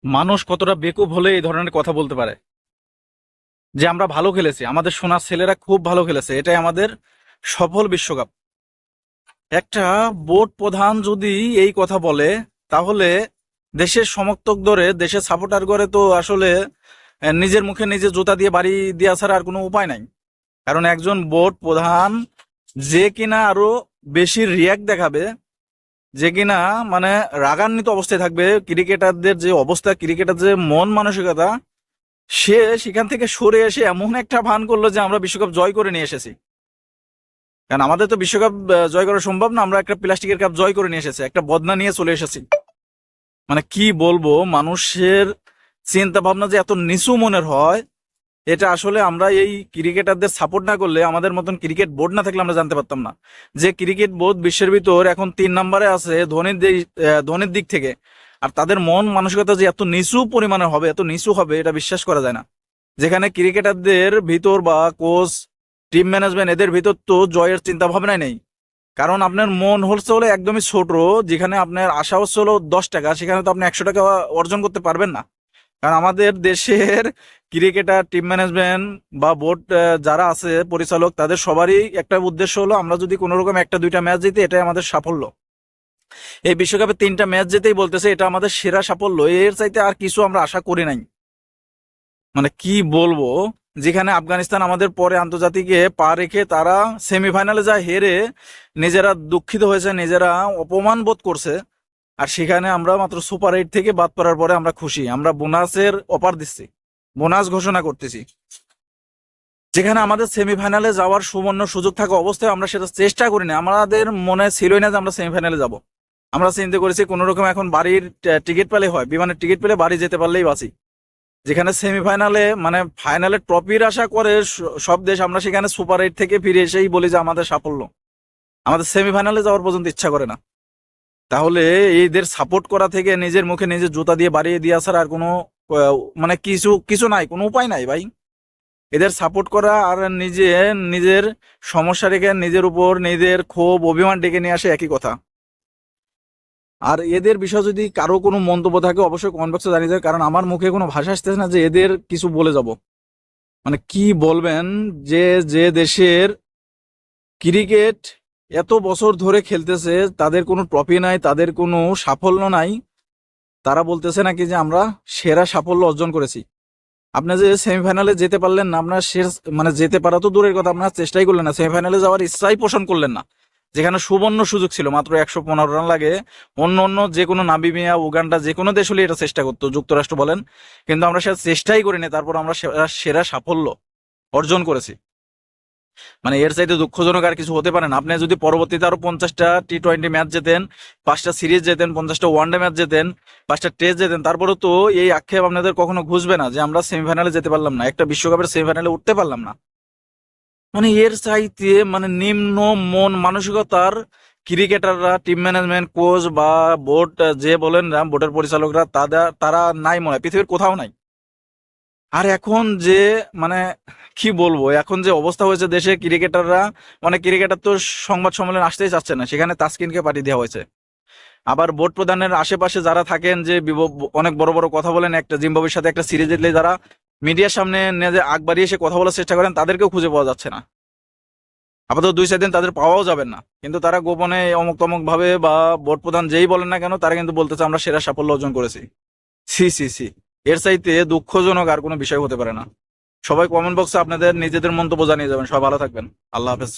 মানুষ কতটা বেকুব হলে এই ধরনের কথা বলতে পারে যে আমরা ভালো খেলেছি, আমাদের সোনার ছেলেরা খুব ভালো খেলেছে, এটাই আমাদের সফল বিশ্বকাপ। একটা বোর্ড প্রধান যদি এই কথা বলে, তাহলে দেশের সমর্থক ধরে, দেশের সাপোর্টার করে তো আসলে নিজের মুখে নিজে জুতা দিয়ে বাড়ি দেওয়া ছাড়া আর কোনো উপায় নাই। কারণ একজন বোর্ড প্রধান যে কিনা আরো বেশি রিয়াক্ট দেখাবে, যে কিনা মানে রাগান্বিত অবস্থায় থাকবে, ক্রিকেটারদের যে অবস্থা, ক্রিকেটার যে মন মানসিকতা, সে সেখান থেকে সরে এসে এমন একটা ভান করলো যে আমরা বিশ্বকাপ জয় করে নিয়ে এসেছি। কারণ আমাদের তো বিশ্বকাপ জয় করা সম্ভব না, আমরা একটা প্লাস্টিকের কাপ জয় করে নিয়ে এসেছি, একটা বদনা নিয়ে চলে এসেছি। মানে কি বলবো, মানুষের চিন্তা ভাবনা যে এত নিচু মনের হয়, এটা আসলে আমরা এই ক্রিকেটারদের সাপোর্ট না করলে, আমাদের মতন ক্রিকেট বোর্ড না থাকলে আমরা জানতে পারতাম না। যে ক্রিকেট বোর্ড বিশ্বের ভিতর এখন 3 নম্বরে আছে ধোনির দিক থেকে, আর তাদের মন মানসিকতা যে এত নিচু পরিমাণের হবে, এত নিচু হবে, এটা বিশ্বাস করা যায় না। যেখানে ক্রিকেটারদের ভিতর বা কোচ, টিম ম্যানেজমেন্ট, এদের ভিতর তো জয়ের চিন্তা ভাবনাই নেই। কারণ আপনার মন হচ্ছে হলো একদমই ছোট, যেখানে আপনার আশা হচ্ছে হলো 10 টাকা, সেখানে তো আপনি 100 টাকা অর্জন করতে পারবেন না। কারণ আমাদের দেশের ক্রিকেটার, টিম ম্যানেজমেন্ট বা বোর্ড যারা আছে পরিচালক, তাদের সবারই একটা উদ্দেশ্য হলো আমরা যদি কোনো রকম একটা দুইটা ম্যাচ জিতি, এটাই আমাদের সাফল্য। এই বিশ্বকাপে 3টা ম্যাচ জিতেই বলতেছে এটা আমাদের সেরা সাফল্য, এর চাইতে আর কিছু আমরা আশা করি নাই। মানে কি বলবো, যেখানে আফগানিস্তান আমাদের পরে আন্তর্জাতিকে পা রেখে তারা সেমিফাইনালে যায় হেরে নিজেরা দুঃখিত হয়েছে, নিজেরা অপমান বোধ করছে, আর সেখানে আমরা মাত্র সুপার 8 থেকে বাদ পড়ার পরে আমরা খুশি, আমরা বোনাসের অফার দিচ্ছি, বোনাস ঘোষণা করতেছি। যেখানে আমাদের সেমিফাইনালে যাওয়ার সুবর্ণ সুযোগ থাকা অবস্থায় আমরা সেটা চেষ্টা করিনি, আমাদের মনে ছিলই না যে আমরা সেমিফাইনালে যাব। আমরা চিন্তা করেছি কোন রকম এখন বাড়ির টিকিট পেলে হয়, বিমানের টিকিট পেলে বাড়ি যেতে পারলেই বাঁচি। যেখানে সেমিফাইনালে মানে ফাইনালে ট্রফির আশা করে সব দেশ, আমরা সেখানে সুপার 8 থেকে ফিরে এসেই বলি যে আমাদের সাফল্য, আমাদের সেমিফাইনালে যাওয়ার পর্যন্ত ইচ্ছা করে না। তাহলে এদের সাপোর্ট করা থেকে নিজের মুখে নিজের জুতা দিয়ে বাড়িয়ে দিয়ে আসার আর কোনো মানে কিছু কিছু নাই, কোনো উপায় নাই ভাই। এদের সাপোর্ট করা আর নিজের সমস্যা রেখে নিজের উপর নিজের ক্ষোভ অভিমান ডেকে নিয়ে আসে, একই কথা। আর এদের বিষয়ে যদি কারো কোনো মন্তব্য থাকে অবশ্যই কমেন্ট বক্সে জানিয়ে দেবে, কারণ আমার মুখে কোনো ভাষা আসতেছে না যে এদের কিছু বলে যাব। মানে কি বলবেন, যে যে দেশের ক্রিকেট এত বছর ধরে খেলতেছে, তাদের কোনো ট্রফি নাই, তাদের কোনো সাফল্য নাই, তারা বলতেছে নাকি যে আমরা সেরা সাফল্য অর্জন করেছি। আপনি যে সেমিফাইনালে যেতে পারলেন না, আপনার শেষ মানে যেতে পারা তো দূরের কথা, আপনার চেষ্টাই করলেন না, সেমিফাইনালে যাওয়ার ইচ্ছাই পোষণ করলেন না। যেখানে সুবর্ণ সুযোগ ছিল, মাত্র 115 রান লাগে। অন্য অন্য যে কোনো নামিবিয়া, উগান্ডা, যে কোনো দেশ হলে এটা চেষ্টা করতো, যুক্তরাষ্ট্র বলেন, কিন্তু আমরা সেটা চেষ্টাই করিনি, তারপর আমরা সেরা সাফল্য অর্জন করেছি। মানে এর চাইতে দুঃখজনক আর কিছু হতে পারে না। আপনি যদি পরবর্তীতে আরো 50টা টি-20 ম্যাচ জেতেন, 5টা সিরিজ জেতেন, 50টা ওয়ানডে ম্যাচ জেতেন, 5টা টেস্ট জেতেন, তারপরেও তো এই আক্ষেপ আপনাদের কখনো ঘুষবে না যে আমরা সেমিফাইনালে যেতে পারলাম না, একটা বিশ্বকাপের সেমিফাইনালে উঠতে পারলাম না। মানে এর চাইতে মানে নিম্ন মন মানসিকতার ক্রিকেটাররা, টিম ম্যানেজমেন্ট, কোচ বা বোর্ড যে বলেন না, বোর্ডের পরিচালকরা, তারা নাই, মনে হয় পৃথিবীর কোথাও নাই। আর এখন যে মানে কি বলবো, এখন যে অবস্থা হয়েছে দেশে, ক্রিকেটাররা, অনেক ক্রিকেটার তো সংবাদ সম্মেলন আসতেই চাচ্ছে না, সেখানে তাসকিনকে পাঠিয়ে দেওয়া হয়েছে। আবার বোর্ড প্রধানের আশেপাশে যারা থাকেন, যে অনেক বড় বড় কথা বলেন, একটা জিম্বাবুয়ের সাথে একটা সিরিজ জিতলে যারা মিডিয়ার সামনে নিজে আগ বাড়িয়ে এসে কথা বলার চেষ্টা করেন, তাদেরকেও খুঁজে পাওয়া যাচ্ছে না। আপাতত 2-4 দিন তাদের পাওয়াও যাবেন না, কিন্তু তারা গোপনে অমুক তমুক ভাবে বা বোর্ড প্রধান যেই বলেন না কেন, তারা কিন্তু বলতেছে আমরা সেরা সাফল্য অর্জন করেছি। সি সি সি, এর চাইতে দুঃখজনক আর কোনো বিষয় হতে পারে না। সবাই কমেন্ট বক্সে আপনাদের নিজেদের মন্তব্য জানিয়ে যাবেন। সবাই ভালো থাকবেন। আল্লাহ হাফেজ।